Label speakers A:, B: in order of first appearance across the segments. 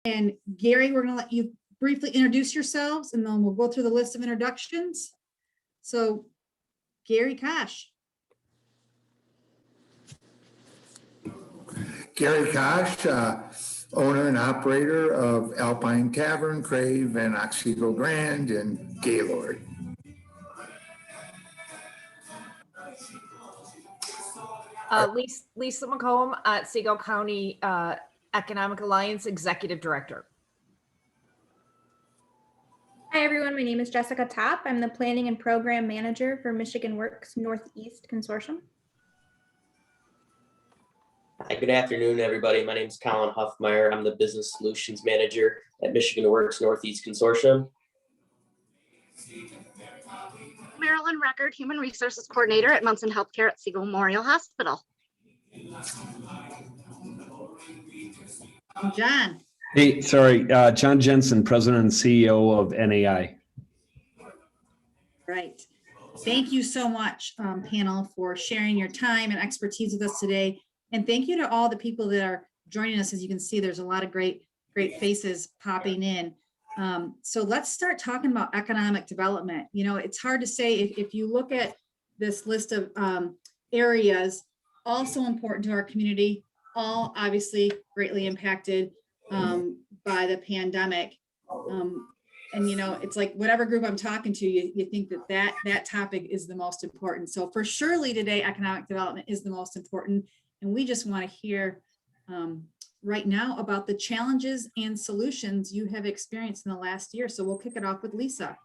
A: And Gary, we're going to let you briefly introduce yourselves, and then we'll go through the list of introductions. So, Gary Kosch.
B: Gary Kosch, owner and operator of Alpine Tavern, Crave, and Otsego Grand in Gaylord.
C: Lisa McComb, Otsego County Economic Alliance Executive Director.
D: Hi, everyone. My name is Jessica Topp. I'm the Planning and Program Manager for Michigan Works Northeast Consortium.
E: Hi, good afternoon, everybody. My name is Colin Hoffmeyer. I'm the Business Solutions Manager at Michigan Works Northeast Consortium.
F: Marilyn Record, Human Resources Coordinator at Munson Healthcare at Otsego Memorial Hospital.
A: Jon.
G: Hey, sorry, Jon Jensen, President and CEO of NAI.
A: Right. Thank you so much, panel, for sharing your time and expertise with us today. And thank you to all the people that are joining us. As you can see, there's a lot of great faces popping in. So let's start talking about economic development. You know, it's hard to say if you look at this list of areas, also important to our community, all obviously greatly impacted by the pandemic. And, you know, it's like whatever group I'm talking to, you think that topic is the most important. So for surely today, economic development is the most important. And we just want to hear right now about the challenges and solutions you have experienced in the last year. So we'll kick it off with Lisa.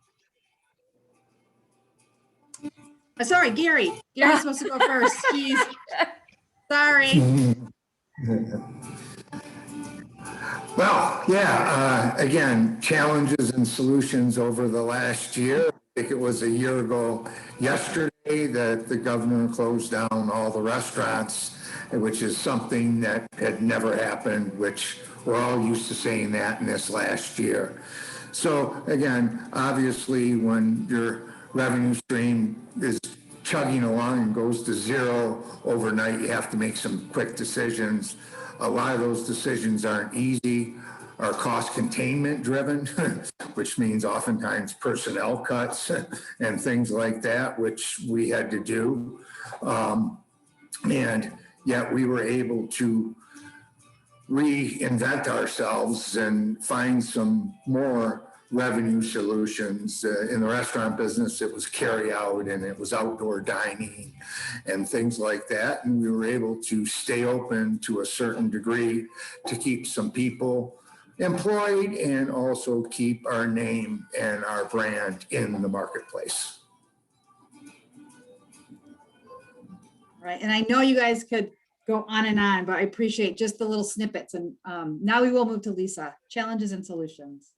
A: Sorry, Gary. Gary's supposed to go first. Jeez. Sorry.
B: Well, yeah, again, challenges and solutions over the last year. I think it was a year ago yesterday that the governor closed down all the restaurants, which is something that had never happened, which we're all used to saying that in this last year. So again, obviously when your revenue stream is chugging along and goes to zero overnight, you have to make some quick decisions. A lot of those decisions aren't easy, are cost containment driven, which means oftentimes personnel cuts and things like that, which we had to do. And yet we were able to reinvent ourselves and find some more revenue solutions. In the restaurant business, it was carry out and it was outdoor dining and things like that. And we were able to stay open to a certain degree to keep some people employed and also keep our name and our brand in the marketplace.
A: Right. And I know you guys could go on and on, but I appreciate just the little snippets. And now we will move to Lisa, challenges and solutions.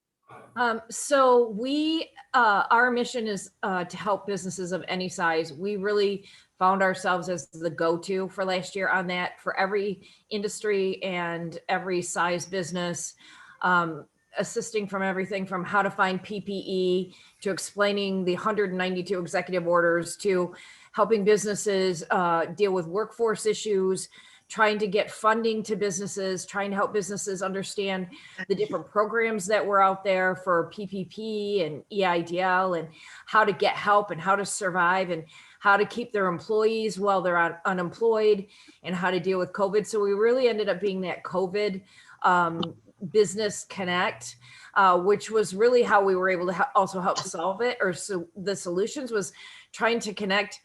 C: So we, our mission is to help businesses of any size. We really found ourselves as the go-to for last year on that for every industry and every size business, assisting from everything from how to find PPE to explaining the 192 executive orders to helping businesses deal with workforce issues, trying to get funding to businesses, trying to help businesses understand the different programs that were out there for PPP and EIDL and how to get help and how to survive and how to keep their employees while they're unemployed and how to deal with COVID. So we really ended up being that COVID business connect, which was really how we were able to also help solve it. Or so the solutions was trying to connect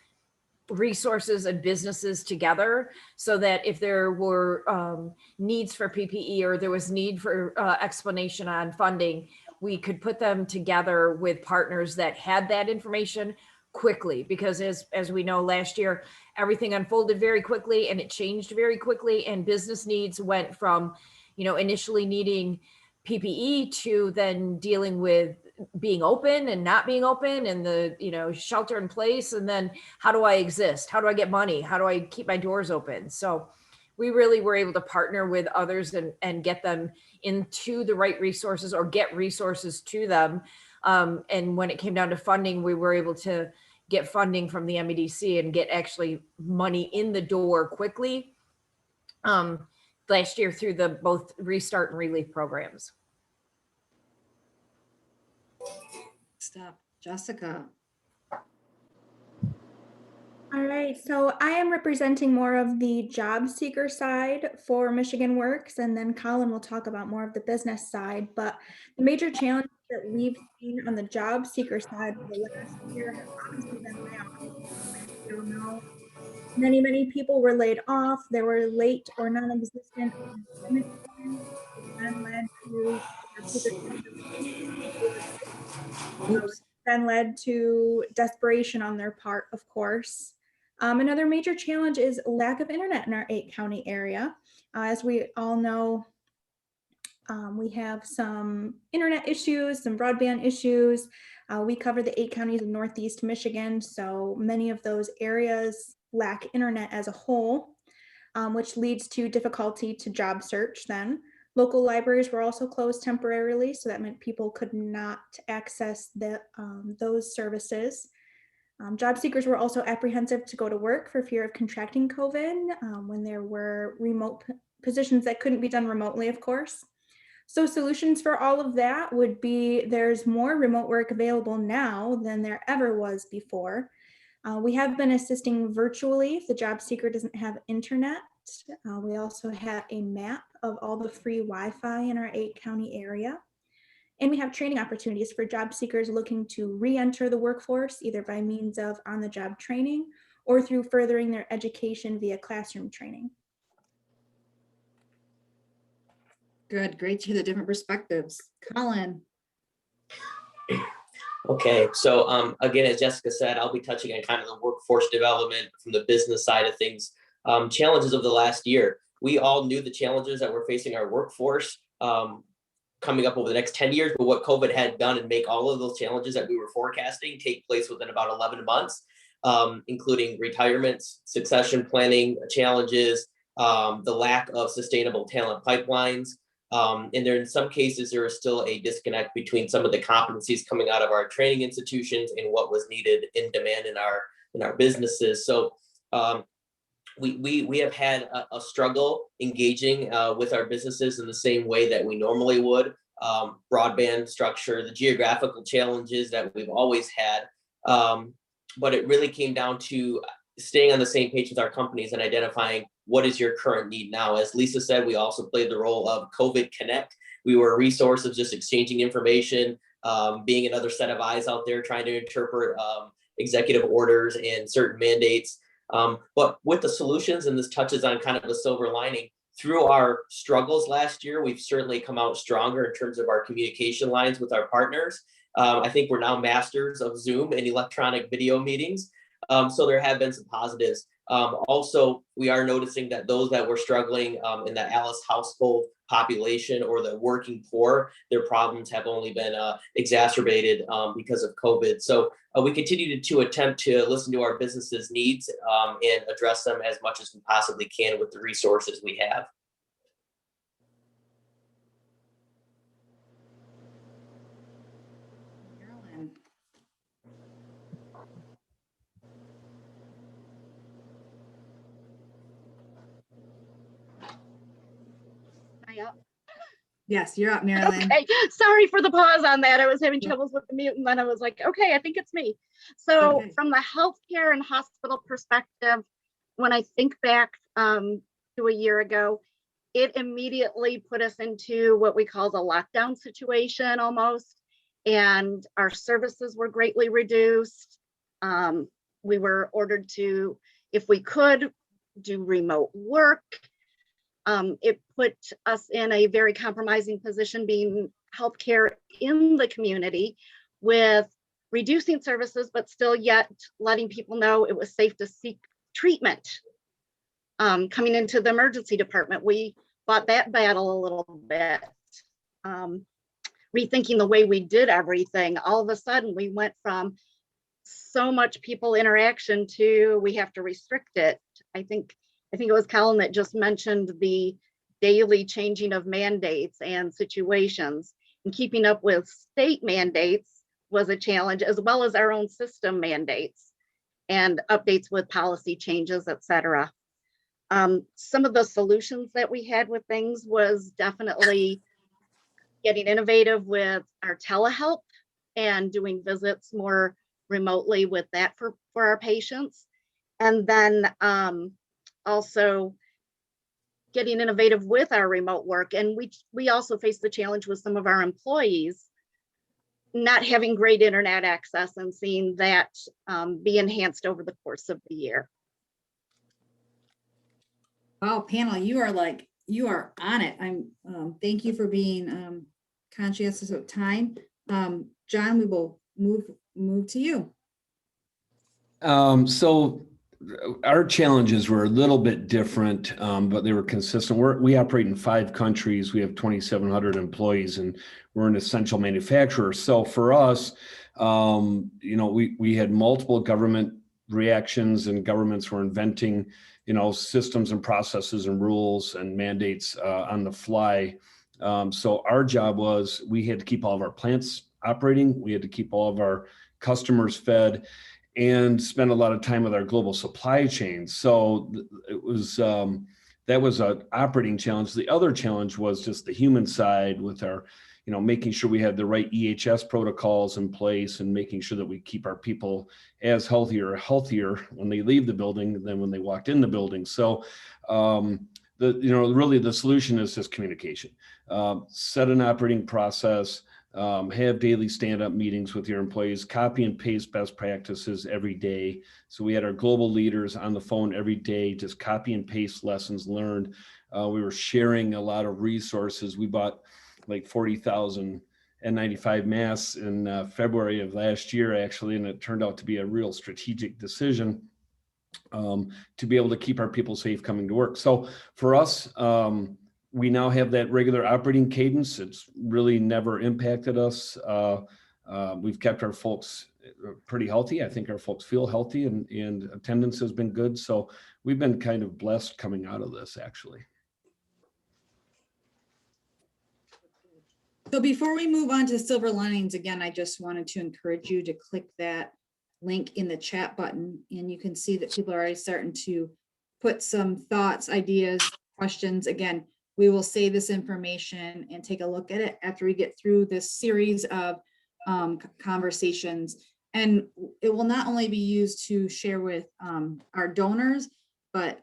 C: resources and businesses together so that if there were needs for PPE or there was need for explanation on funding, we could put them together with partners that had that information quickly. Because as we know, last year, everything unfolded very quickly and it changed very quickly, and business needs went from, you know, initially needing PPE to then dealing with being open and not being open and the, you know, shelter in place. And then how do I exist? How do I get money? How do I keep my doors open? So we really were able to partner with others and get them into the right resources or get resources to them. And when it came down to funding, we were able to get funding from the MEDC and get actually money in the door quickly last year through the both Restart and Relief programs.
A: Next up, Jessica.
D: All right, so I am representing more of the job seeker side for Michigan Works, and then Colin will talk about more of the business side. But the major challenges that we've seen on the job seeker side for the last year have obviously been layoffs. As we all know, many people were laid off. There were late or non-existent unemployment claims, which then led to job seekers
A: Oops.
D: then led to desperation on their part, of course. Another major challenge is lack of internet in our 8-county area. As we all know, we have some internet issues, some broadband issues. We cover the 8 counties of Northeast Michigan, so many of those areas lack internet as a whole, which leads to difficulty to job search then. Local libraries were also closed temporarily, so that meant people could not access those services. Job seekers were also apprehensive to go to work for fear of contracting COVID when there were remote positions that couldn't be done remotely, of course. So solutions for all of that would be there's more remote work available now than there ever was before. We have been assisting virtually if the job seeker doesn't have internet. We also have a map of all the free Wi-Fi in our 8-county area. And we have training opportunities for job seekers looking to re-enter the workforce, either by means of on-the-job training or through furthering their education via classroom training.
A: Good, great to hear the different perspectives. Colin.
E: Okay, so again, as Jessica said, I'll be touching on kind of the workforce development from the business side of things. Challenges of the last year. We all knew the challenges that were facing our workforce coming up over the next 10 years, but what COVID had done and make all of those challenges that we were forecasting take place within about 11 months, including retirements, succession planning challenges, the lack of sustainable talent pipelines. And there, in some cases, there is still a disconnect between some of the competencies coming out of our training institutions and what was needed in demand in our businesses. So we have had a struggle engaging with our businesses in the same way that we normally would. Broadband structure, the geographical challenges that we've always had. But it really came down to staying on the same page with our companies and identifying what is your current need now. As Lisa said, we also played the role of COVID Connect. We were a resource of just exchanging information, being another set of eyes out there trying to interpret executive orders and certain mandates. But with the solutions, and this touches on kind of the silver lining, through our struggles last year, we've certainly come out stronger in terms of our communication lines with our partners. I think we're now masters of Zoom and electronic video meetings. So there have been some positives. Also, we are noticing that those that were struggling in the Alice household population or the working poor, their problems have only been exacerbated because of COVID. So we continue to attempt to listen to our businesses' needs and address them as much as we possibly can with the resources we have.
A: Marilyn.
F: Am I up?
A: Yes, you're up, Marilyn.
F: Okay, sorry for the pause on that. I was having troubles with the mute and then I was like, okay, I think it's me. So
A: Okay.
F: from the healthcare and hospital perspective, when I think back to a year ago, it immediately put us into what we call the lockdown situation almost. And our services were greatly reduced. We were ordered to, if we could, do remote work. It put us in a very compromising position being healthcare in the community with reducing services, but still yet letting people know it was safe to seek treatment. Coming into the emergency department, we fought that battle a little bit. Rethinking the way we did everything. All of a sudden, we went from so much people interaction to we have to restrict it. I think it was Colin that just mentioned the daily changing of mandates and situations, and keeping up with state mandates was a challenge, as well as our own system mandates and updates with policy changes, et cetera. Some of the solutions that we had with things was definitely getting innovative with our telehealth and doing visits more remotely with that for our patients. And then also getting innovative with our remote work. And we also face the challenge with some of our employees not having great internet access and seeing that be enhanced over the course of the year.
A: Wow, panel, you are on it. Thank you for being conscientious of time. John, we will move to you.
G: So our challenges were a little bit different, but they were consistent. We operate in 5 countries. We have 2,700 employees, and we're an essential manufacturer. So for us, we had multiple government reactions, and governments were inventing, systems and processes and rules and mandates on the fly. So our job was, we had to keep all of our plants operating. We had to keep all of our customers fed, and spend a lot of time with our global supply chain. So it was, that was an operating challenge. The other challenge was just the human side with our, making sure we had the right EHS protocols in place, and making sure that we keep our people as healthier when they leave the building than when they walked in the building. So really the solution is just communication. Set an operating process, have daily stand-up meetings with your employees, copy and paste best practices every day. So we had our global leaders on the phone every day, just copy and paste lessons learned. We were sharing a lot of resources. We bought like 40,000 N95 masks in February of last year, actually, and it turned out to be a real strategic decision to be able to keep our people safe coming to work. So for us, we now have that regular operating cadence. It's really never impacted us. We've kept our folks pretty healthy. I think our folks feel healthy, and attendance has been good. So we've been kind of blessed coming out of this, actually.
A: So before we move on to silver linings, again, I just wanted to encourage you to click that link in the chat button, and you can see that people are already starting to put some thoughts, ideas, questions. Again, we will save this information and take a look at it after we get through this series of conversations. And it will not only be used to share with our donors, but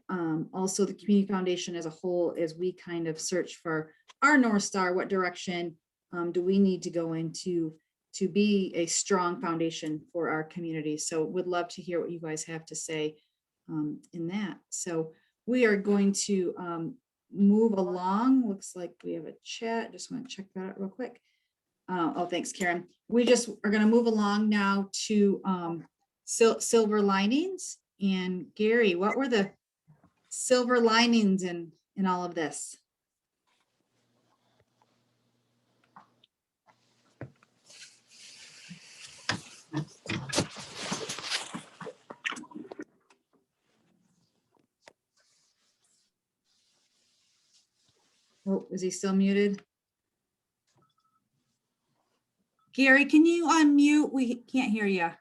A: also the Community Foundation as a whole, as we kind of search for our North Star. What direction do we need to go into to be a strong foundation for our community? So would love to hear what you guys have to say in that. So we are going to move along. Looks like we have a chat. Just want to check that out real quick. Oh, thanks, Karen. We just are going to move along now to silver linings. And Gary, what were the silver linings in all of this? Oh, is he still muted? Gary, can you unmute? We can't hear you.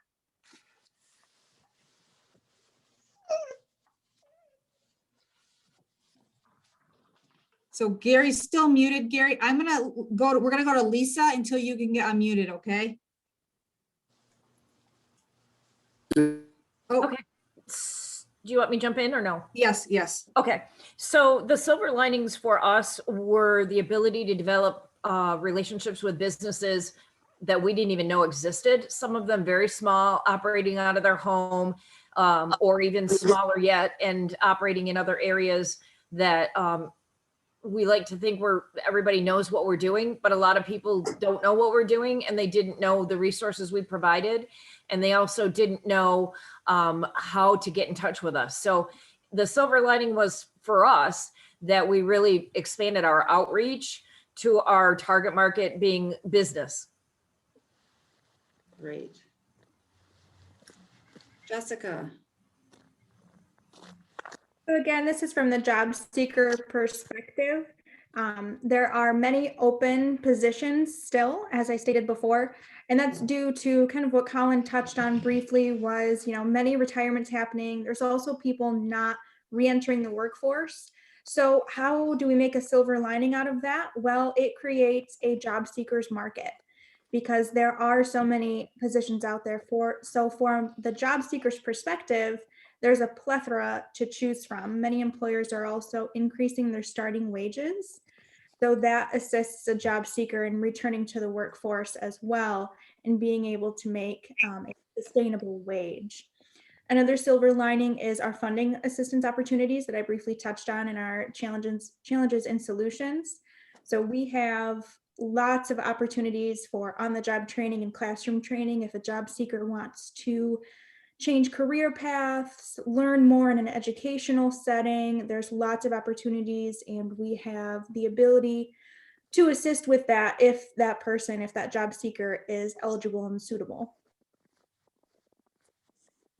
A: So Gary's still muted. Gary, we're gonna go to Lisa until you can get unmuted, okay? Oh,
C: Okay. Do you want me to jump in or no?
A: yes, yes.
C: Okay. So the silver linings for us were the ability to develop relationships with businesses that we didn't even know existed. Some of them very small, operating out of their home, or even smaller yet, and operating in other areas that we like to think everybody knows what we're doing, but a lot of people don't know what we're doing, and they didn't know the resources we provided. And they also didn't know how to get in touch with us. So the silver lining was for us that we really expanded our outreach to our target market being business.
A: Great. Jessica.
D: So again, this is from the job seeker perspective. There are many open positions still, as I stated before, and that's due to kind of what Colin touched on briefly was, many retirements happening. There's also people not re-entering the workforce. So how do we make a silver lining out of that? Well, it creates a job seekers market. because there are so many positions out there so from the job seeker's perspective, there's a plethora to choose from. Many employers are also increasing their starting wages. So that assists a job seeker in returning to the workforce as well and being able to make a sustainable wage. Another silver lining is our funding assistance opportunities that I briefly touched on in our challenges and solutions. So we have lots of opportunities for on-the-job training and classroom training if a job seeker wants to change career paths, learn more in an educational setting. There's lots of opportunities, and we have the ability to assist with that if that job seeker is eligible and suitable.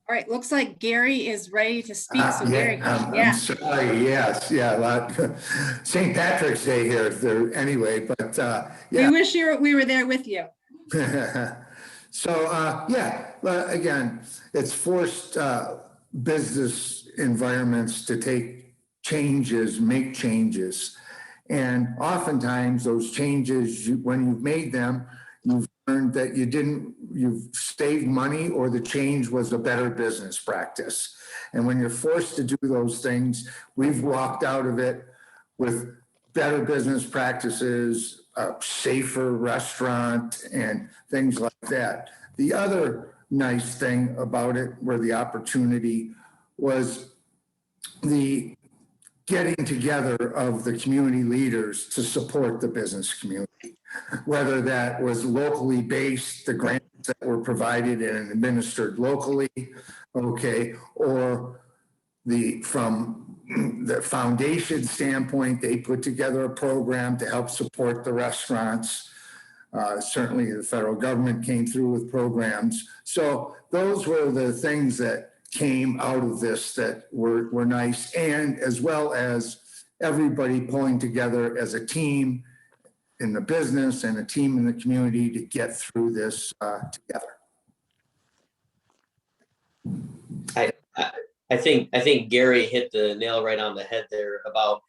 A: All right, looks like Gary is ready to speak. So Gary,
B: I'm sorry. Yes, yeah. St. Patrick's Day here, anyway. But
A: we
B: yeah.
A: wish we were there with you.
B: So again, it's forced business environments to make changes, and oftentimes those changes, when you've made them, you've learned that you've saved money, or the change was a better business practice. And when you're forced to do those things, we've walked out of it with better business practices, a safer restaurant, and things like that. The other nice thing about it, where the opportunity was the getting together of the community leaders to support the business community, whether that was locally based, the grants that were provided and administered locally, okay, or from the foundation standpoint, they put together a program to help support the restaurants. Certainly the federal government came through with programs. So those were the things that came out of this that were nice, and as well as everybody pulling together as a team in the business and a team in the community to get through this together.
E: I think Gary hit the nail right on the head there about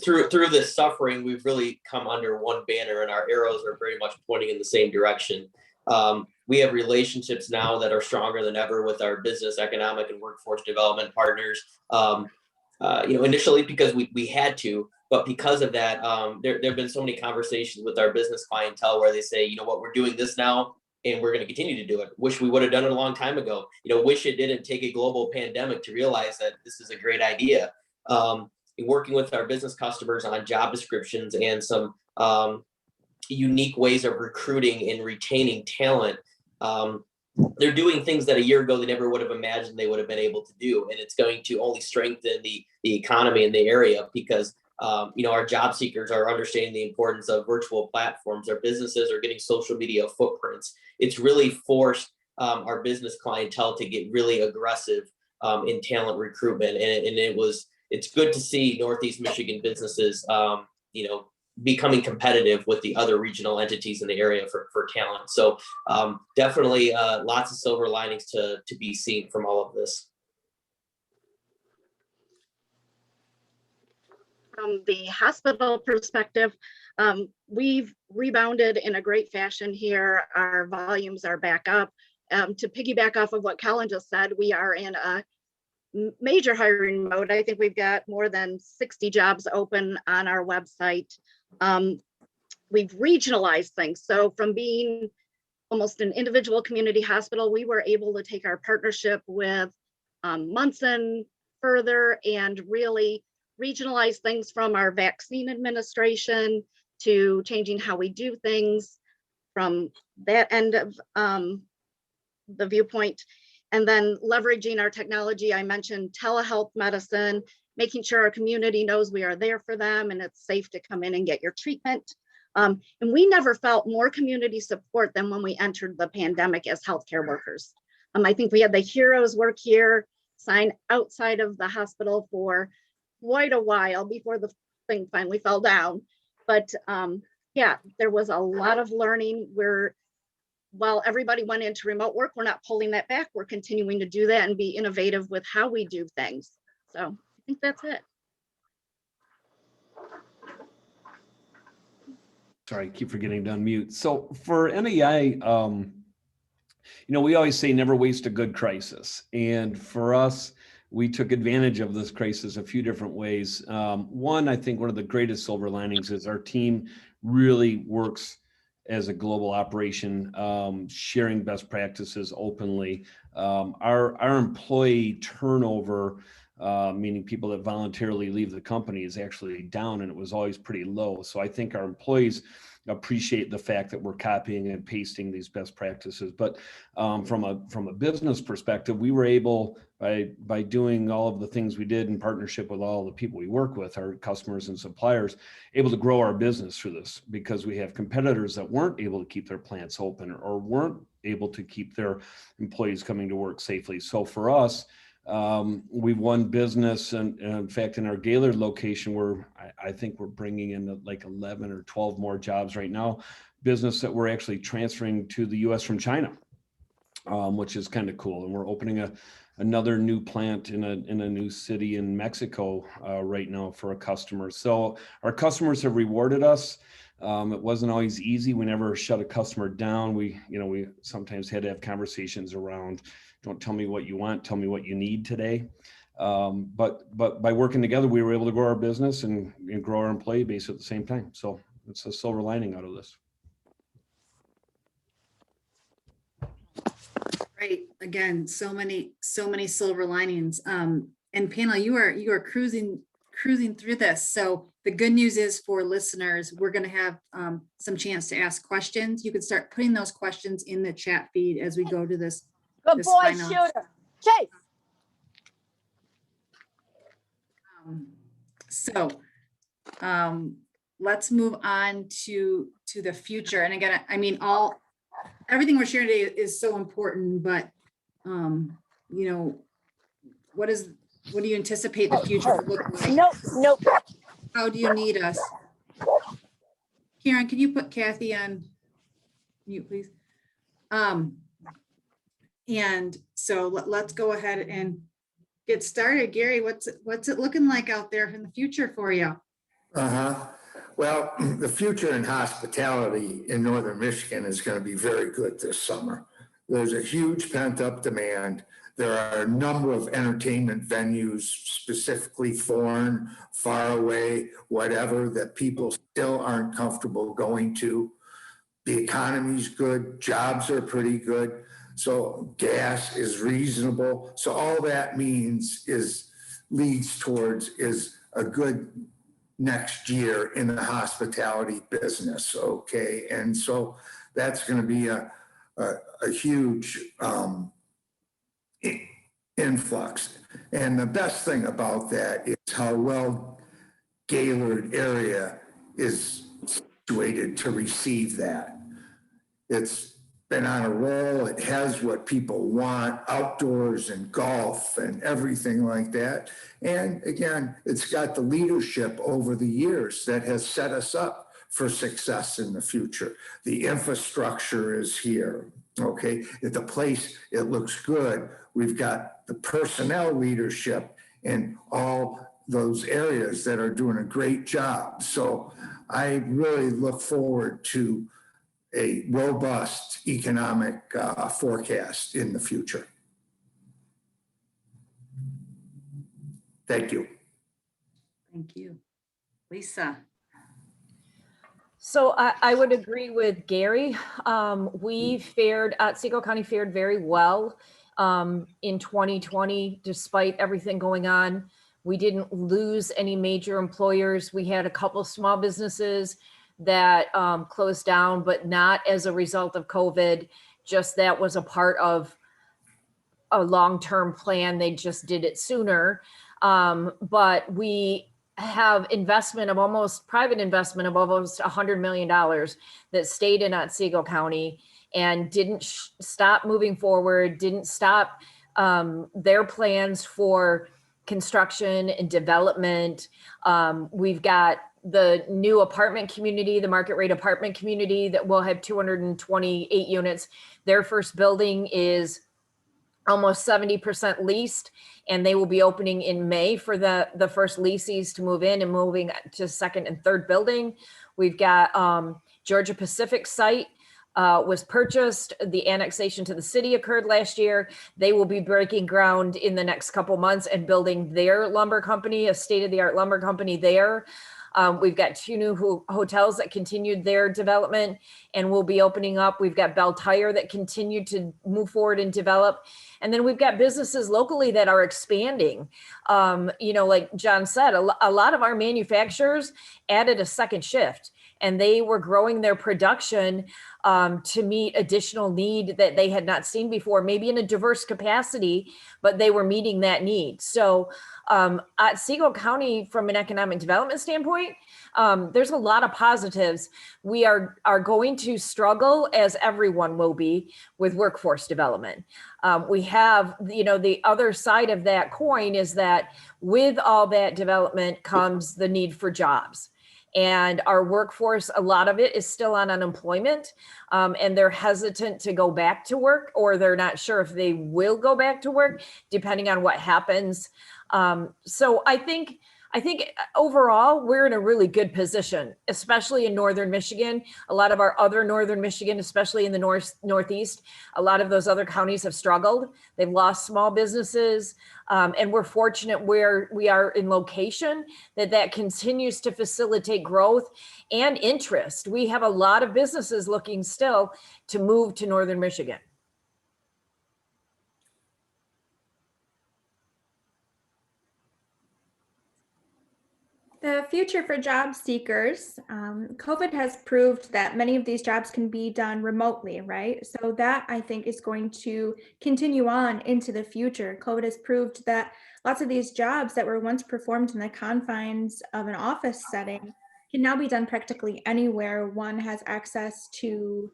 E: through this suffering, we've really come under one banner, and our arrows are very much pointing in the same direction. We have relationships now that are stronger than ever with our business, economic, and workforce development partners. Initially because we had to, but because of that, there have been so many conversations with our business clientele where they say, you know what, we're doing this now, and we're going to continue to do it. Wish we would have done it a long time ago. Wish it didn't take a global pandemic to realize that this is a great idea. Working with our business customers on job descriptions and some unique ways of recruiting and retaining talent. They're doing things that a year ago they never would have imagined they would have been able to do, and it's going to only strengthen the economy in the area because our job seekers are understanding the importance of virtual platforms. Our businesses are getting social media footprints. It's really forced our business clientele to get really aggressive in talent recruitment, and it's good to see Northeast Michigan businesses becoming competitive with the other regional entities in the area for talent. So definitely lots of silver linings to be seen from all of this.
F: From the hospital perspective, we've rebounded in a great fashion here. Our volumes are back up. To piggyback off of what Colin just said, we are in a major hiring mode. I think we've got more than 60 jobs open on our website. We've regionalized things. So from being almost an individual community hospital, we were able to take our partnership with Munson further and really regionalize things, from our vaccine administration to changing how we do things from that end of the viewpoint. And then leveraging our technology. I mentioned telehealth medicine, making sure our community knows we are there for them and it's safe to come in and get your treatment. And we never felt more community support than when we entered the pandemic as healthcare workers. I think we had the heroes work here, sign outside of the hospital for quite a while before the thing finally fell down. But there was a lot of learning. While everybody went into remote work, we're not pulling that back. We're continuing to do that and be innovative with how we do things. So I think that's it.
G: Sorry, I keep forgetting to unmute. So for NAI, we always say never waste a good crisis. And for us, we took advantage of this crisis a few different ways. One, I think one of the greatest silver linings is our team really works as a global operation, sharing best practices openly. Our employee turnover, meaning people that voluntarily leave the company, is actually down, and it was always pretty low. So I think our employees appreciate the fact that we're copying and pasting these best practices. But from a business perspective, we were able, by doing all of the things we did in partnership with all the people we work with, our customers and suppliers, able to grow our business through this, because we have competitors that weren't able to keep their plants open or weren't able to keep their employees coming to work safely. So for us, we've won business, and in fact, in our Gaylord location, I think we're bringing in like 11 or 12 more jobs right now, business that we're actually transferring to the U.S. from China, which is kind of cool. And we're opening another new plant in a new city in Mexico right now for a customer. So our customers have rewarded us. It wasn't always easy. We never shut a customer down. We sometimes had to have conversations around, don't tell me what you want, tell me what you need today. But by working together, we were able to grow our business and grow our employee base at the same time. So it's a silver lining out of this.
A: Great. Again, so many silver linings. And panel, you are cruising through this. So the good news is, for listeners, we're going to have some chance to ask questions. You can start putting those questions in the chat feed as we go to this.
C: Good
A: this
C: boy,
A: final-
C: shooter. Chase.
A: Let's move on to the future. And again, I mean, everything we're sharing today is so important, but what do you anticipate the future will look like?
C: Nope.
A: How do you need us? Karen, can you put Kathy on mute, please? And so let's go ahead and get started. Gary, what's it looking like out there in the future for you?
B: Well, the future in hospitality in Northern Michigan is going to be very good this summer. There's a huge pent-up demand. There are a number of entertainment venues, specifically foreign, far away, whatever, that people still aren't comfortable going to. The economy's good, jobs are pretty good, so gas is reasonable. So all that leads towards a good next year in the hospitality business, okay? And so that's going to be a huge influx. And the best thing about that is how well Gaylord area is situated to receive that. It's been on a roll. It has what people want, outdoors and golf and everything like that. And again, it's got the leadership over the years that has set us up for success in the future. The infrastructure is here, okay? At the place, it looks good. We've got the personnel leadership in all those areas that are doing a great job. So I really look forward to a robust economic forecast in the future. Thank you.
A: Thank you. Lisa.
C: So I would agree with Gary. Otsego County fared very well in 2020, despite everything going on. We didn't lose any major employers. We had a couple small businesses that closed down, but not as a result of COVID. Just that was a part of a long-term plan. They just did it sooner. But we have private investment of almost $100 million that stayed in Otsego County and didn't stop moving forward, didn't stop their plans for construction and development. We've got the new apartment community, the market rate apartment community that will have 228 units. Their first building is almost 70% leased, and they will be opening in May for the first leases to move in and moving to second and third building. We've got Georgia Pacific site was purchased. The annexation to the city occurred last year. They will be breaking ground in the next couple months and building their lumber company, a state-of-the-art lumber company there. We've got 2 new hotels that continued their development and will be opening up. We've got Bell Tire that continued to move forward and develop. And then we've got businesses locally that are expanding. Like Jon said, a lot of our manufacturers added a second shift, and they were growing their production to meet additional need that they had not seen before, maybe in a diverse capacity, but they were meeting that need. So Otsego County, from an economic development standpoint, there's a lot of positives. We are going to struggle, as everyone will be, with workforce development. We have, the other side of that coin is that with all that development comes the need for jobs. And our workforce, a lot of it is still on unemployment, and they're hesitant to go back to work, or they're not sure if they will go back to work, depending on what happens. So I think overall, we're in a really good position, especially in Northern Michigan. A lot of our other Northern Michigan, especially in the Northeast, a lot of those other counties have struggled. They've lost small businesses. And we're fortunate where we are in location that continues to facilitate growth and interest. We have a lot of businesses looking still to move to Northern Michigan.
D: The future for job seekers, COVID has proved that many of these jobs can be done remotely, right? So that, I think, is going to continue on into the future. COVID has proved that lots of these jobs that were once performed in the confines of an office setting can now be done practically anywhere one has access to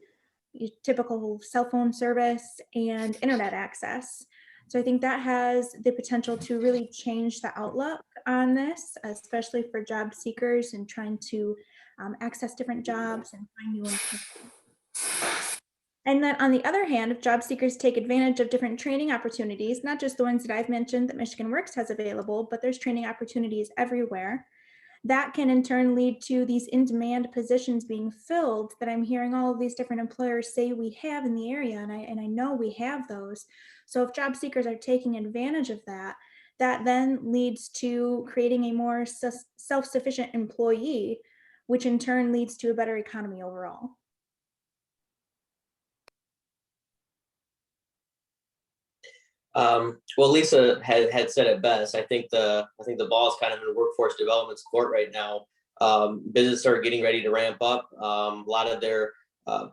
D: typical cell phone service and internet access. So I think that has the potential to really change the outlook on this, especially for job seekers and trying to access different jobs and find new ones. And then on the other hand, if job seekers take advantage of different training opportunities, not just the ones that I've mentioned that Michigan Works has available, but there's training opportunities everywhere. That can in turn lead to these in-demand positions being filled that I'm hearing all of these different employers say we have in the area, and I know we have those. So if job seekers are taking advantage of that, that then leads to creating a more self-sufficient employee, which in turn leads to a better economy overall.
E: Well, Lisa had said it best. I think the ball is kind of in workforce development's court right now. Businesses are getting ready to ramp up. A lot of their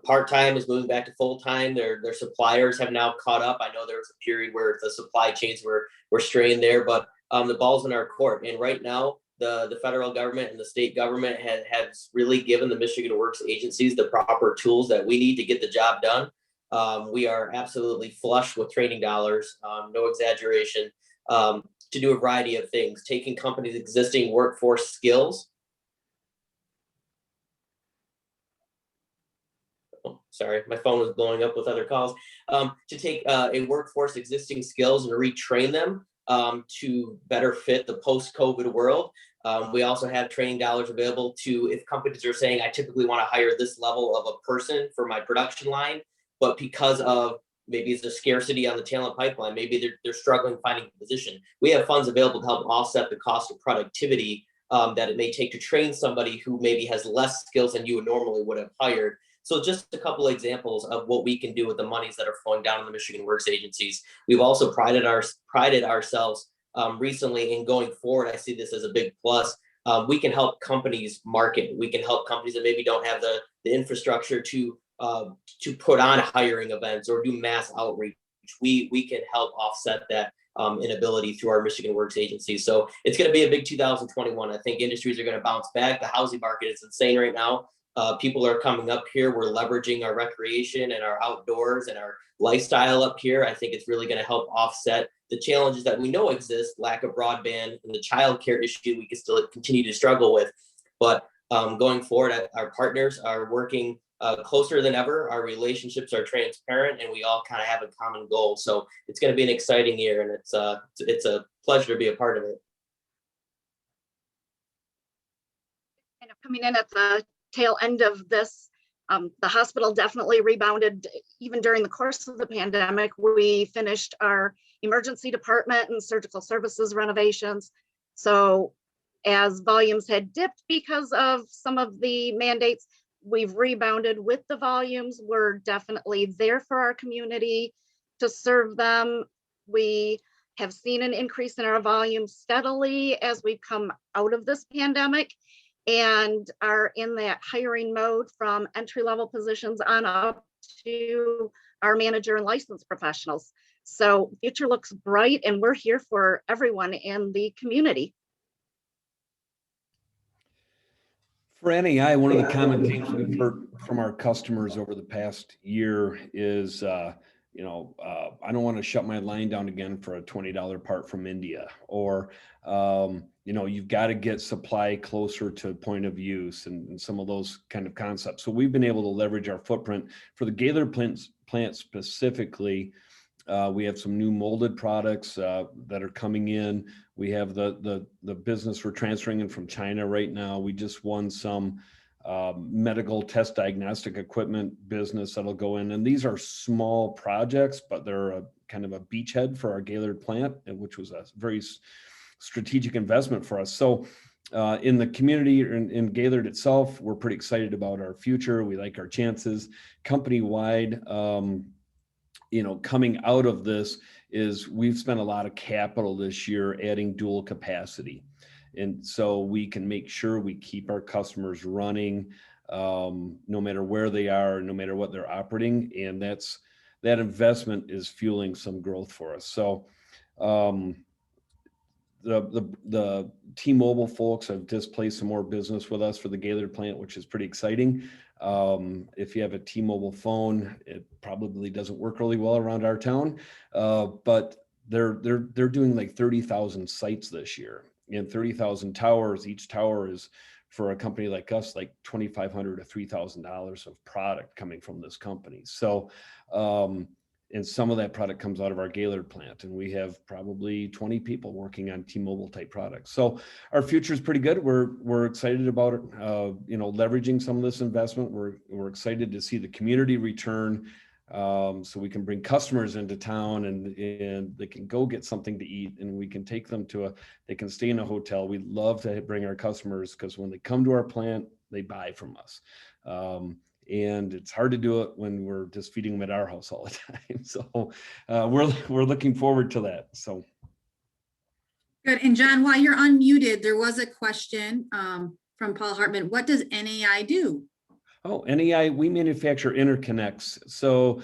E: part-time is moving back to full-time. Their suppliers have now caught up. I know there was a period where the supply chains were strained there, but the ball's in our court. And right now, the federal government and the state government has really given the Michigan Works agencies the proper tools that we need to get the job done. We are absolutely flush with training dollars, no exaggeration, to do a variety of things, taking companies' existing workforce skills. Oh, sorry, my phone was blowing up with other calls. To take a workforce existing skills and retrain them to better fit the post-COVID world. We also have training dollars available to, if companies are saying, I typically want to hire this level of a person for my production line, but because of maybe it's a scarcity on the talent pipeline, maybe they're struggling finding a position. We have funds available to help offset the cost of productivity that it may take to train somebody who maybe has less skills than you normally would have hired. So just a couple of examples of what we can do with the monies that are flowing down in the Michigan Works agencies. We've also prided ourselves recently, and going forward, I see this as a big plus. We can help companies market. We can help companies that maybe don't have the infrastructure to put on hiring events or do mass outreach. We can help offset that inability through our Michigan Works agency. So it's going to be a big 2021. I think industries are going to bounce back. The housing market is insane right now. People are coming up here. We're leveraging our recreation and our outdoors and our lifestyle up here. I think it's really going to help offset the challenges that we know exist, lack of broadband and the childcare issue we can still continue to struggle with. But going forward, our partners are working closer than ever. Our relationships are transparent, and we all kind of have a common goal. So it's going to be an exciting year, and it's a pleasure to be a part of it.
F: Kind of coming in at the tail end of this The hospital definitely rebounded even during the course of the pandemic. We finished our emergency department and surgical services renovations. So as volumes had dipped because of some of the mandates, we've rebounded with the volumes. We're definitely there for our community to serve them. We have seen an increase in our volume steadily as we've come out of this pandemic, and are in that hiring mode from entry-level positions on up to our manager and licensed professionals. So future looks bright, and we're here for everyone in the community.
G: For NAI, one of the common themes we've heard from our customers over the past year is, I don't want to shut my line down again for a $20 part from India, or, you've got to get supply closer to point of use, and some of those kind of concepts. So we've been able to leverage our footprint for the Gaylord plant specifically. We have some new molded products that are coming in. We have the business we're transferring in from China right now. We just won some medical test diagnostic equipment business that'll go in. And these are small projects, but they're a kind of a beachhead for our Gaylord plant, which was a very strategic investment for us. So in the community, in Gaylord itself, we're pretty excited about our future. We like our chances company-wide. Coming out of this is we've spent a lot of capital this year adding dual capacity. And so we can make sure we keep our customers running no matter where they are, no matter what they're operating. And that investment is fueling some growth for us. So the T-Mobile folks have displaced some more business with us for the Gaylord plant, which is pretty exciting. If you have a T-Mobile phone, it probably doesn't work really well around our town, but they're doing like 30,000 sites this year, and 30,000 towers. Each tower is, for a company like us, like $2,500 to $3,000 of product coming from this company. So, and some of that product comes out of our Gaylord plant, and we have probably 20 people working on T-Mobile type products. So our future is pretty good. We're excited about it. Leveraging some of this investment. We're excited to see the community return, so we can bring customers into town, and they can go get something to eat, and we can take them they can stay in a hotel. We love to bring our customers, because when they come to our plant, they buy from us. And it's hard to do it when we're just feeding them at our house all the time. So we're looking forward to that. So
A: Good. And John, while you're unmuted, there was a question from Paul Hartman. What does NAI do?
G: Oh, NAI, we manufacture interconnects. So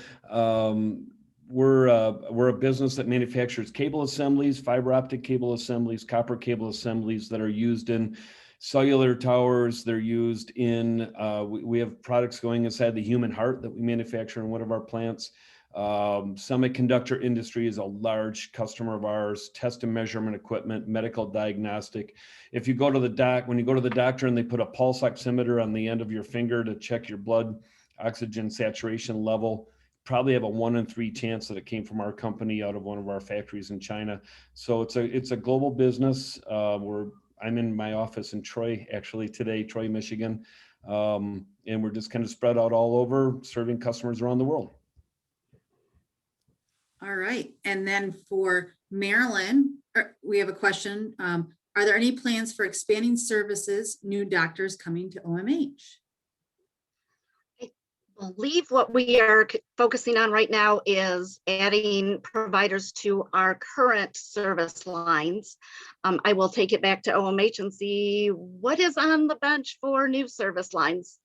G: we're a business that manufactures cable assemblies, fiber optic cable assemblies, copper cable assemblies that are used in cellular towers. They're used in, we have products going inside the human heart that we manufacture in one of our plants. Semiconductor industry is a large customer of ours. Test and measurement equipment, medical diagnostic. If you go to when you go to the doctor and they put a pulse oximeter on the end of your finger to check your blood oxygen saturation level, probably have a 1 in 3 chance that it came from our company out of one of our factories in China. So it's a global business. I'm in my office in Troy, actually today, Troy, Michigan. And we're just kind of spread out all over, serving customers around the world.
A: All right. And then for Marilyn, we have a question. Are there any plans for expanding services, new doctors coming to OMH?
F: I believe what we are focusing on right now is adding providers to our current service lines. I will take it back to OMH and see what is on the bench for new service lines,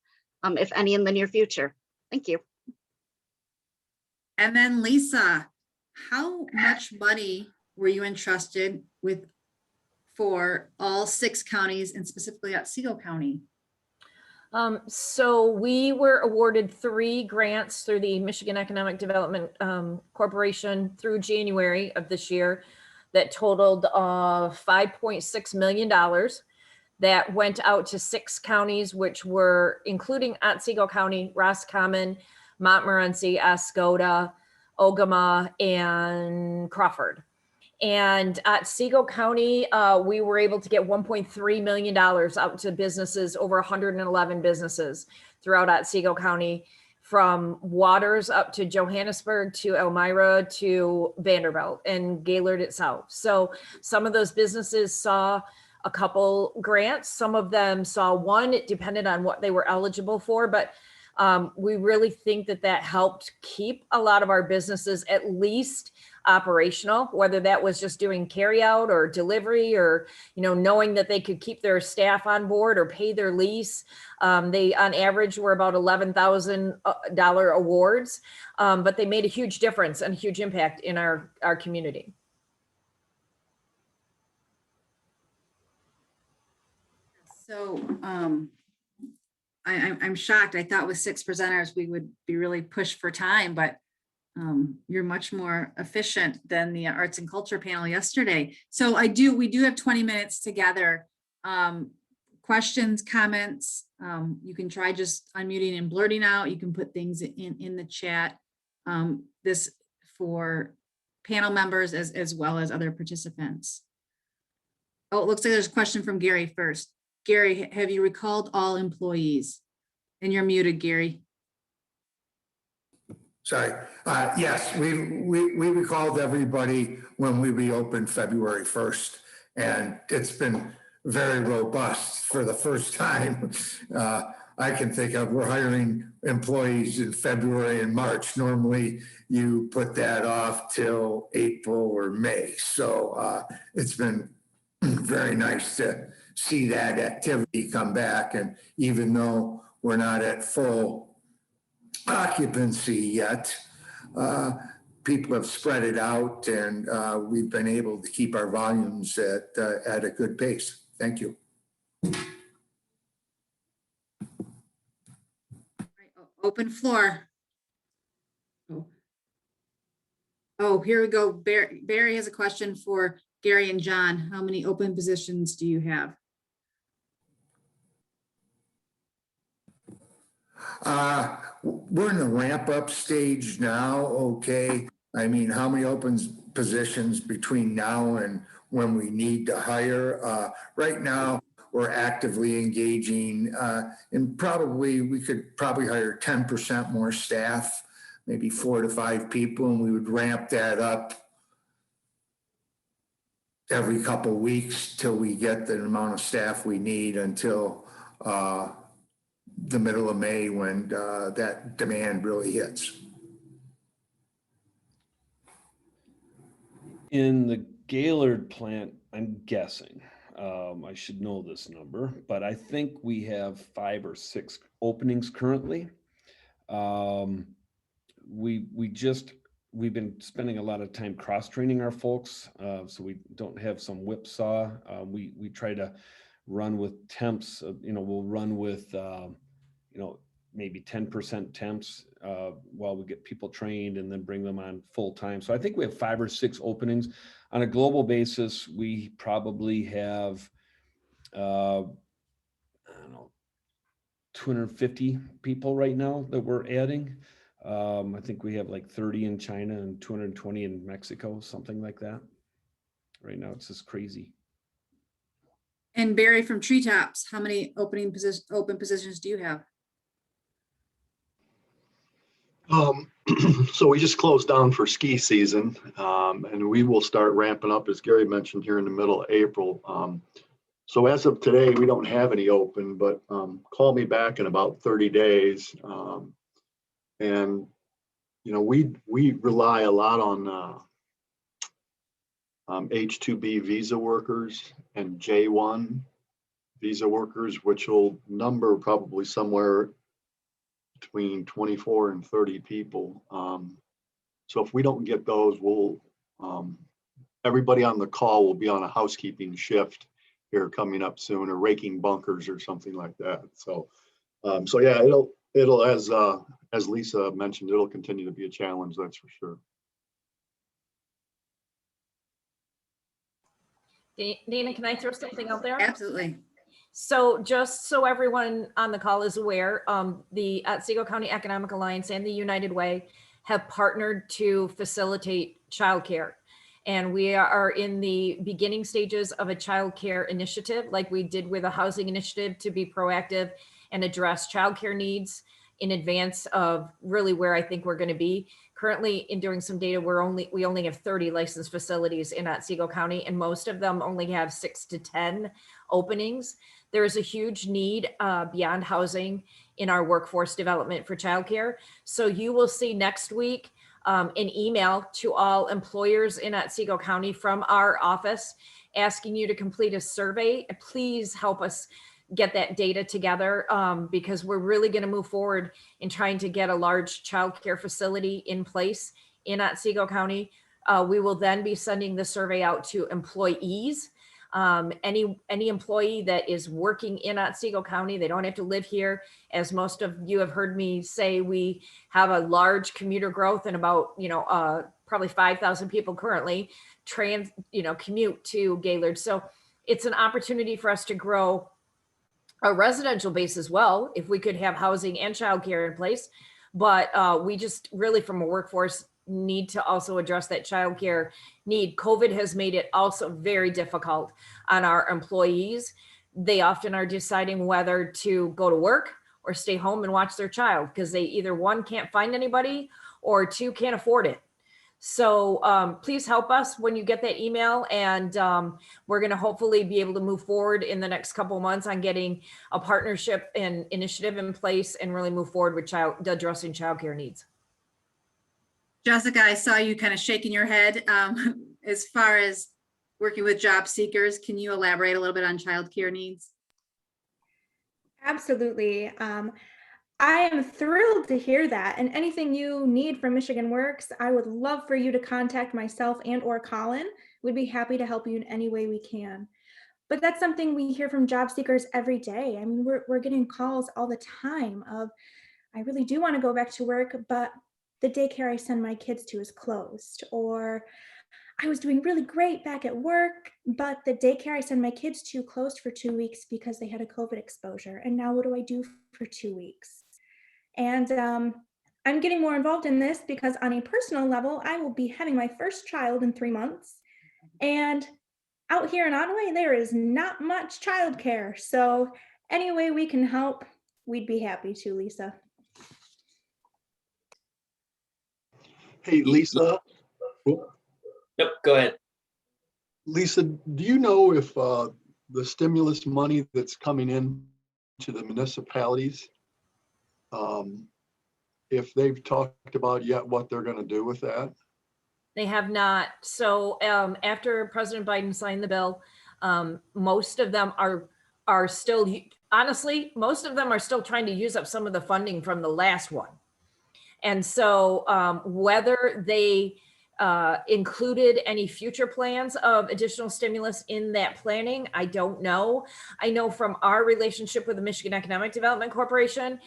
F: if any, in the near future. Thank you.
A: And then Lisa, how much money were you entrusted with for all 6 counties, and specifically Otsego County?
C: So we were awarded 3 grants through the Michigan Economic Development Corporation through January of this year that totaled $5.6 million that went out to 6 counties, which were including Otsego County, Roscommon, Montmorency, Oscoda, Ogama, and Crawford. And at Otsego County, we were able to get $1.3 million out to businesses, over 111 businesses. throughout Otsego County, from Waters up to Johannesburg to Elmira to Vanderbilt and Gaylord itself. So some of those businesses saw a couple grants, some of them saw one. It depended on what they were eligible for, but we really think that that helped keep a lot of our businesses at least operational, whether that was just doing carry out or delivery, or, you know, knowing that they could keep their staff on board or pay their lease. They on average were about $11,000 awards, but they made a huge difference and a huge impact in our community.
A: So I'm shocked. I thought with 6 presenters, we would be really pushed for time, but you're much more efficient than the arts and culture panel yesterday. So we do have 20 minutes together. Questions, comments, you can try just unmuting and blurting out. You can put things in the chat. This for panel members as well as other participants. Oh, it looks like there's a question from Gary first. Gary, have you recalled all employees? And you're muted, Gary.
B: Sorry. Yes, we recalled everybody when we reopened February 1st, and it's been very robust for the first time I can think of. We're hiring employees in February and March. Normally you put that off till April or May. So it's been very nice to see that activity come back. And even though we're not at full occupancy yet, people have spread it out, and we've been able to keep our volumes at a good pace. Thank you.
A: Open floor. Oh, here we go. Barry has a question for Gary and John. How many open positions do you have?
B: We're in the ramp up stage now. Okay. I mean, how many open positions between now and when we need to hire? Right now, we're actively engaging and we could probably hire 10% more staff, maybe 4 to 5 people, and we would ramp that up every couple of weeks till we get the amount of staff we need until the middle of May, when that demand really hits.
G: In the Gaylord plant, I'm guessing, I should know this number, but I think we have 5 or 6 openings currently. We've been spending a lot of time cross-training our folks, so we don't have some whipsaw. We try to run with temps. We'll run with maybe 10% temps while we get people trained, and then bring them on full time. So I think we have 5 or 6 openings. On a global basis, we probably have, 250 people right now that we're adding. I think we have like 30 in China and 220 in Mexico, something like that. Right now, it's just crazy.
A: And Barry from Treetops, how many open positions do you have?
H: So we just closed down for ski season, and we will start ramping up, as Gary mentioned, here in the middle of April. So as of today, we don't have any open, but call me back in about 30 days. And we rely a lot on H-2B visa workers and J-1 visa workers, which will number probably somewhere between 24 and 30 people. So if we don't get those, everybody on the call will be on a housekeeping shift here coming up soon, or raking bunkers or something like that. So yeah, it'll as Lisa mentioned, it'll continue to be a challenge, that's for sure.
C: Dana, can I throw something out there?
A: Absolutely.
C: So just so everyone on the call is aware, the Otsego County Economic Alliance and the United Way have partnered to facilitate childcare. And we are in the beginning stages of a childcare initiative, like we did with a housing initiative, to be proactive and address childcare needs in advance of really where I think we're going to be. Currently, in doing some data, we only have 30 licensed facilities in Otsego County, and most of them only have 6 to 10 openings. There is a huge need beyond housing in our workforce development for childcare. So you will see next week an email to all employers in Otsego County from our office asking you to complete a survey. Please help us get that data together because we're really going to move forward in trying to get a large childcare facility in place in Otsego County. We will then be sending the survey out to employees. Any employee that is working in Otsego County, they don't have to live here. As most of you have heard me say, we have a large commuter growth and about, probably 5,000 people currently commute to Gaylord. So it's an opportunity for us to grow a residential base as well, if we could have housing and childcare in place. But we just really, from a workforce, need to also address that childcare need. COVID has made it also very difficult on our employees. They often are deciding whether to go to work or stay home and watch their child because they either, one, can't find anybody, or two, can't afford it. So please help us when you get that email, and we're going to hopefully be able to move forward in the next couple of months on getting a partnership and initiative in place and really move forward with addressing childcare needs.
A: Jessica, I saw you kind of shaking your head as far as working with job seekers. Can you elaborate a little bit on childcare needs?
D: Absolutely. I am thrilled to hear that. And anything you need from Michigan Works, I would love for you to contact myself and or Colin. We'd be happy to help you in any way we can. But that's something we hear from job seekers every day. I mean, we're getting calls all the time of, I really do want to go back to work, but the daycare I send my kids to is closed. Or I was doing really great back at work, but the daycare I send my kids to closed for 2 weeks because they had a COVID exposure. And now what do I do for 2 weeks? And I'm getting more involved in this because on a personal level, I will be having my first child in 3 months. And out here in Ottawa, there is not much childcare. So any way we can help, we'd be happy to, Lisa.
H: Hey, Lisa.
E: Yep, go ahead.
H: Lisa, do you know if the stimulus money that's coming in to the municipalities, if they've talked about yet what they're going to do with that?
C: They have not. So after President Biden signed the bill, most of them are still, honestly, most of them are still trying to use up some of the funding from the last one. And so whether they included any future plans of additional stimulus in that planning, I don't know. I know from our relationship with the Michigan Economic Development Corporation,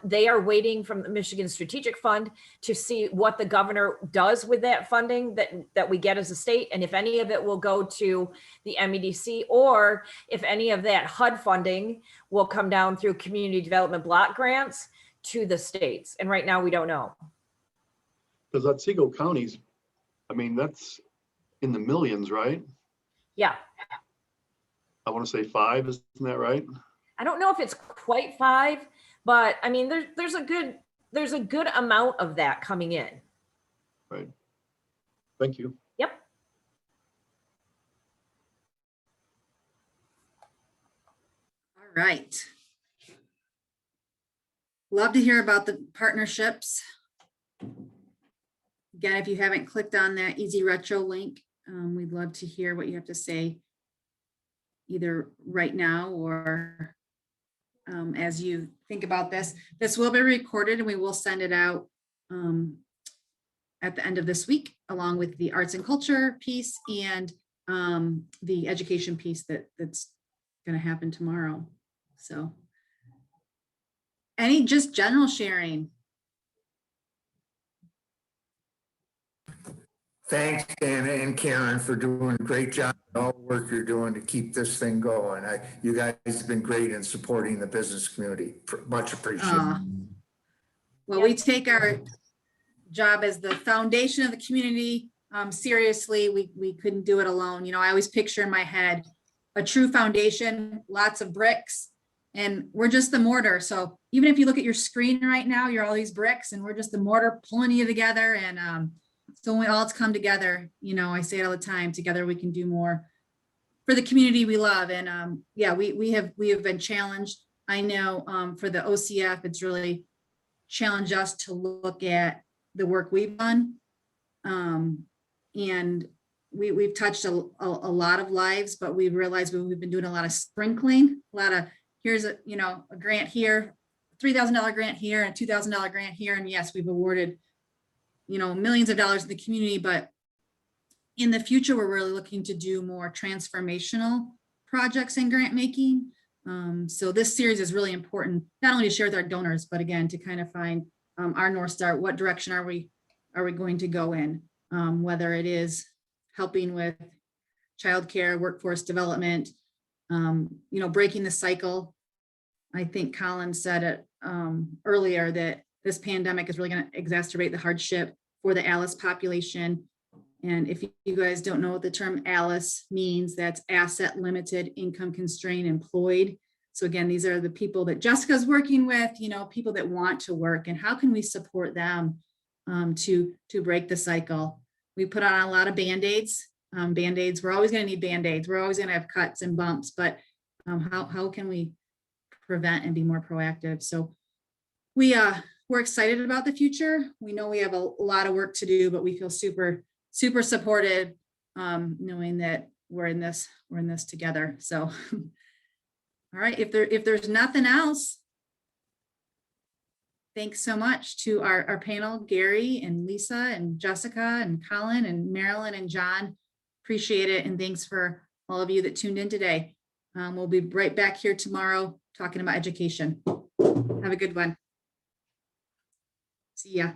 C: they are waiting from the Michigan Strategic Fund to see what the governor does with that funding that we get as a state, and if any of it will go to the MEDC, or if any of that HUD funding will come down through community development block grants to the states. And right now we don't know.
H: Because Otsego County's, I mean, that's in the millions, right?
C: Yeah.
H: I want to say 5, isn't that right?
C: I don't know if it's quite 5, but I mean, there's a good amount of that coming in.
H: Right. Thank you.
C: Yep.
A: All right. Love to hear about the partnerships. Again, if you haven't clicked on that Easy Retro link, we'd love to hear what you have to say, either right now or as you think about this. This will be recorded and we will send it out at the end of this week, along with the arts and culture piece and the education piece that's going to happen tomorrow. So any just general sharing?
B: Thanks, Dana and Karen, for doing a great job, all the work you're doing to keep this thing going. You guys have been great in supporting the business community. Much appreciated.
A: Well, we take our job as the foundation of the community seriously. We couldn't do it alone. You know, I always picture in my head a true foundation, lots of bricks, and we're just the mortar. So even if you look at your screen right now, you're all these bricks and we're just the mortar pulling you together. And so when we all come together, you know, I say it all the time, together we can do more for the community we love. And yeah, we have been challenged. I know for the OCF, it's really challenged us to look at the work we've done. And we've touched a lot of lives, but we realized we've been doing a lot of sprinkling, a lot of, here's a, you know, a grant here, $3,000 grant here and $2,000 grant here. And yes, we've awarded, you know, millions of dollars in the community, but in the future, we're really looking to do more transformational projects in grant making. So this series is really important, not only to share with our donors, but again, to kind of find our North Star, what direction are we going to go in, whether it is helping with childcare, workforce development, you know, breaking the cycle. I think Colin said it earlier that this pandemic is really going to exacerbate the hardship for the ALICE population. And if you guys don't know what the term ALICE means, that's asset limited, income constrained, employed. So again, these are the people that Jessica's working with, you know, people that want to work, and how can we support them to break the cycle? We put on a lot of Band-Aids. Band-Aids, we're always going to need Band-Aids. We're always going to have cuts and bumps, but how can we prevent and be more proactive? So we're excited about the future. We know we have a lot of work to do, but we feel super supported, knowing that we're in this together. So, all right, if there's nothing else, thanks so much to our panel, Gary and Lisa and Jessica and Colin and Marilyn and John. Appreciate it. And thanks for all of you that tuned in today. We'll be right back here tomorrow talking about education. Have a good one. See ya.